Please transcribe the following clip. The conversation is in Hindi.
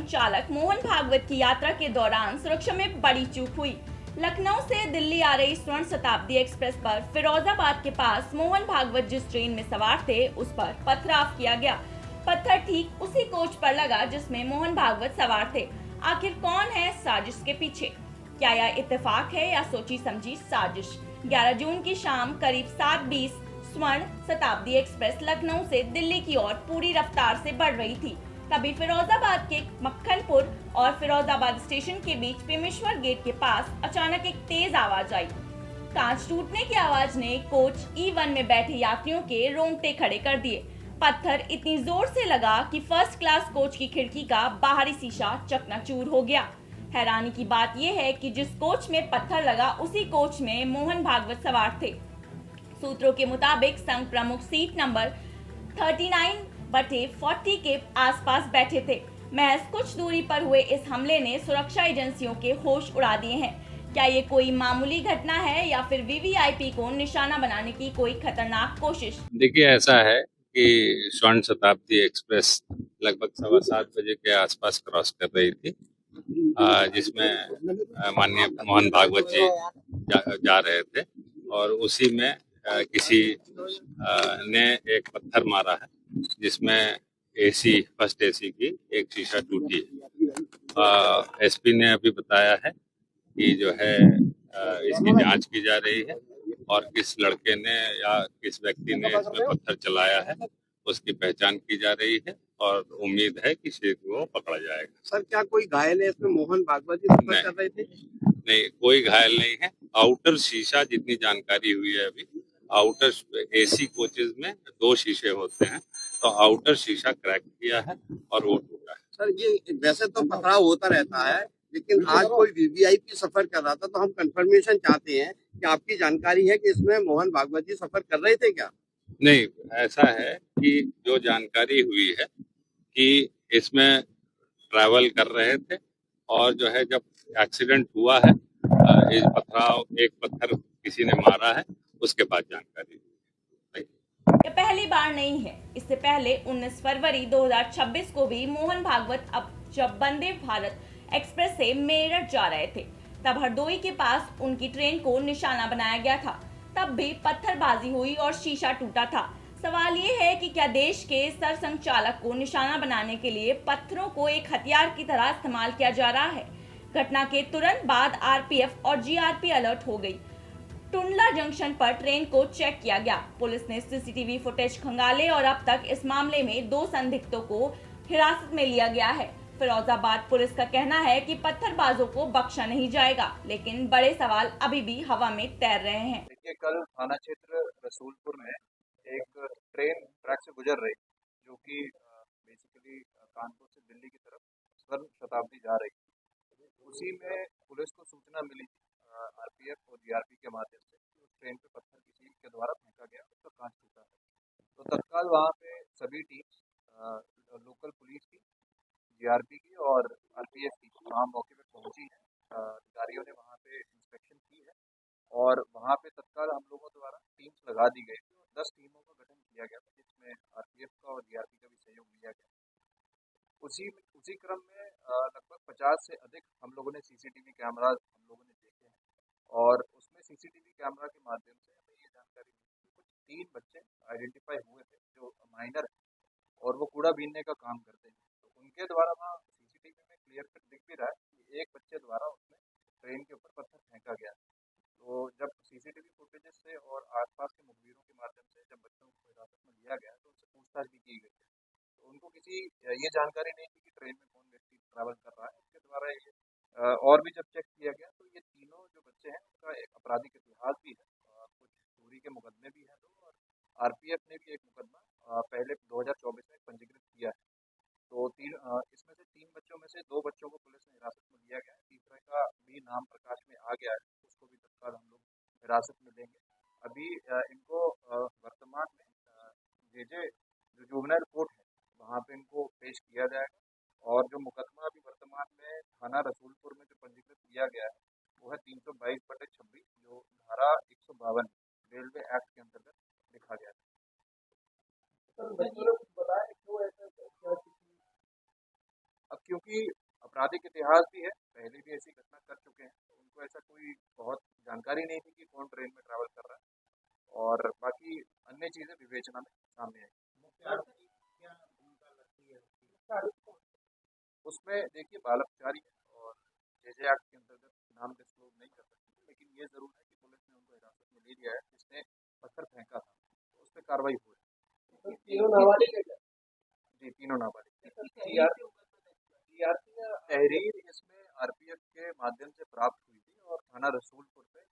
चालक मोहन भागवत की यात्रा के दौरान सुरक्षा में बड़ी चूक हुई। लखनऊ से दिल्ली आ रही स्वर्ण शताब्दी एक्सप्रेस पर फिरोजाबाद के पास मोहन भागवत जिस ट्रेन में सवार थे उस पर पथराव किया गया। पत्थर ठीक उसी कोच पर लगा जिसमें मोहन भागवत सवार थे। आखिर कौन है साजिश के पीछे? क्या यह इत्तेफाक है या सोची समझी साजिश? 11 जून की शाम करीब 7:20 स्वर्ण शताब्दी एक्सप्रेस लखनऊ से दिल्ली की ओर पूरी रफ्तार से बढ़ रही थी। तभी फिरोजाबाद के मक्खनपुर और फिरोजाबाद स्टेशन के बीच पेमेश्वर गेट के पास अचानक एक तेज आवाज आई। कांच टूटने की आवाज ने कोच E1 में बैठे यात्रियों के रोंगटे खड़े कर दिए। पत्थर इतनी जोर से लगा कि फर्स्ट क्लास कोच की खिड़की का बाहरी शीशा चकनाचूर हो गया। हैरानी की बात यह है कि जिस कोच में पत्थर लगा उसी कोच में मोहन भागवत सवार थे। सूत्रों के मुताबिक संघ प्रमुख सीट नंबर 39/40 के आसपास बैठे थे। महज कुछ दूरी पर हुए इस हमले ने सुरक्षा एजेंसियों के होश उड़ा दिए हैं। क्या ये कोई मामूली घटना है या फिर वीवीआईपी को निशाना बनाने की कोई खतरनाक कोशिश? देखिए, ऐसा है कि स्वर्ण शताब्दी एक्सप्रेस लगभग 7:15 बजे के आसपास क्रॉस कर रही थी, जिसमें माननीय मोहन भागवत जी जा रहे थे और उसी में किसी ने एक पत्थर मारा है जिसमें एसी फर्स्ट एसी की एक शीशा टूटी है। एसपी ने अभी बताया है कि जो है इसकी जांच की जा रही है और किस लड़के ने या किस व्यक्ति ने इसमें पत्थर चलाया है उसकी पहचान की जा रही है और उम्मीद है कि शीघ्र वो पकड़ा जाएगा। सर, क्या कोई घायल है इसमें? मोहन भागवत जी सफर कर रहे थे? नहीं, कोई घायल नहीं है। आउटर शीशा, जितनी जानकारी हुई है अभी, आउटर एसी कोचेज में 2 शीशे होते हैं, तो आउटर शीशा क्रैक किया है और वो टूटा है। सर, ये वैसे तो पथराव होता रहता है, लेकिन आज कोई वीवीआईपी सफर कर रहा था, तो हम कंफर्मेशन चाहते हैं कि आपकी जानकारी है कि इसमें मोहन भागवत जी सफर कर रहे थे क्या? नहीं, ऐसा है कि जो जानकारी हुई है कि इसमें ट्रैवल कर रहे थे और जो है जब एक्सीडेंट हुआ है, एक पत्थर किसी ने मारा है, उसके बाद जानकारी हुई। यह पहली बार नहीं है। इससे पहले 19 फरवरी 2026 को भी मोहन भागवत अब जब वंदे भारत एक्सप्रेस से मेरठ जा रहे थे तब हरदोई के पास उनकी ट्रेन को निशाना बनाया गया था। तब भी पत्थरबाजी हुई और शीशा टूटा था। सवाल ये है कि क्या देश के सरसंघचालक को निशाना बनाने के लिए पत्थरों को एक हथियार की तरह इस्तेमाल किया जा रहा है? घटना के तुरंत बाद आरपीएफ और जीआरपी अलर्ट हो गई। टुंडला जंक्शन पर ट्रेन को चेक किया गया। पुलिस ने सीसीटीवी फुटेज खंगाले और अब तक इस मामले में 2 संदिग्धों को हिरासत में लिया गया है। फिरोजाबाद पुलिस का कहना है कि पत्थरबाजों को बख्शा नहीं जाएगा, लेकिन बड़े सवाल अभी भी हवा में तैर रहे हैं। देखिए, कल थाना क्षेत्र रसूलपुर में एक ट्रेन ट्रैक से गुजर रही जो कि बेसिकली कानपुर से दिल्ली की तरफ स्वर्ण शताब्दी जा रही थी। उसी में पुलिस को सूचना मिली आरपीएफ और जीआरपी के माध्यम से कि उस ट्रेन पे पत्थर किसी के द्वारा फेंका गया, उसका कांच टूटा है। तो तत्काल वहाँ पे सभी टीम लोकल पुलिस की, जीआरपी की और आरपीएफ की वहाँ मौके पे पहुंची है। अधिकारियों ने वहाँ पे इंस्पेक्शन की है और वहाँ पे तत्काल हम लोगों द्वारा टीम्स लगा दी गई थी और 10 टीमों का गठन किया गया था, जिसमें आरपीएफ का और जीआरपी का भी सहयोग लिया गया। उसी क्रम में लगभग 50 से अधिक हम लोगों ने सीसीटीवी कैमराज हम लोगों ने देखे हैं और उसमें सीसीटीवी कैमरा के माध्यम से हमें ये जानकारी मिली कि कुछ 3 बच्चे आइडेंटिफाई हुए थे जो माइनर है और वो कूड़ा बीनने का काम करते हैं। तो उनके द्वारा वहाँ सीसीटीवी में क्लियर कट दिख भी रहा है कि एक बच्चे द्वारा उसमें ट्रेन के ऊपर पत्थर फेंका गया। तो जब सीसीटीवी फुटेजेस से और आसपास के मुखबिरों के माध्यम से जब बच्चों को हिरासत में लिया गया तो उनसे पूछताछ भी की गई है। तो उनको किसी ये जानकारी नहीं थी कि ट्रेन में कौन व्यक्ति ट्रैवल कर रहा है। उसके द्वारा ये और भी जब चेक किया गया तो ये तीनों जो बच्चे हैं उनका एक आपराधिक इतिहास भी है, कुछ चोरी के मुकदमे भी हैं 2 और आरपीएफ ने भी एक मुकदमा पहले 2024 में पंजीकृत किया है। तो इसमें से 3 बच्चों में से 2 बच्चों को पुलिस ने हिरासत में लिया गया है। तीसरे का भी नाम प्रकाश में आ गया है, उसको भी तत्काल हम लोग हिरासत में लेंगे। अभी इनको वर्तमान में जेजे जो जुवेनाइल कोर्ट है वहाँ पे इनको पेश किया जाएगा और जो मुकदमा अभी वर्तमान में थाना रसूलपुर में जो पंजीकृत किया गया है वो है 322/26 जो धारा 152 रेलवे एक्ट के अंतर्गत लिखा गया है। अब क्योंकि आपराधिक इतिहास भी है, पहले भी ऐसी घटना कर चुके हैं, उनको ऐसा कोई बहुत जानकारी नहीं थी कि कौन ट्रेन में ट्रैवल कर रहा है, और बाकी अन्य चीज़ें विवेचना में सामने आई। उसमें देखिए बाल अपचारी है और जेजे एक्ट के अंतर्गत नाम डिस्क्लोज नहीं कर सकते, लेकिन ये जरूर है कि पुलिस ने उनको हिरासत में ले लिया है, जिसने पत्थर फेंका था, तो उस पर कार्रवाई हो रही है। तीनों नाबालिग है? जी, तीनों नाबालिग। तहरीर इसमें आरपीएफ के माध्यम से प्राप्त हुई थी और थाना रसूलपुर से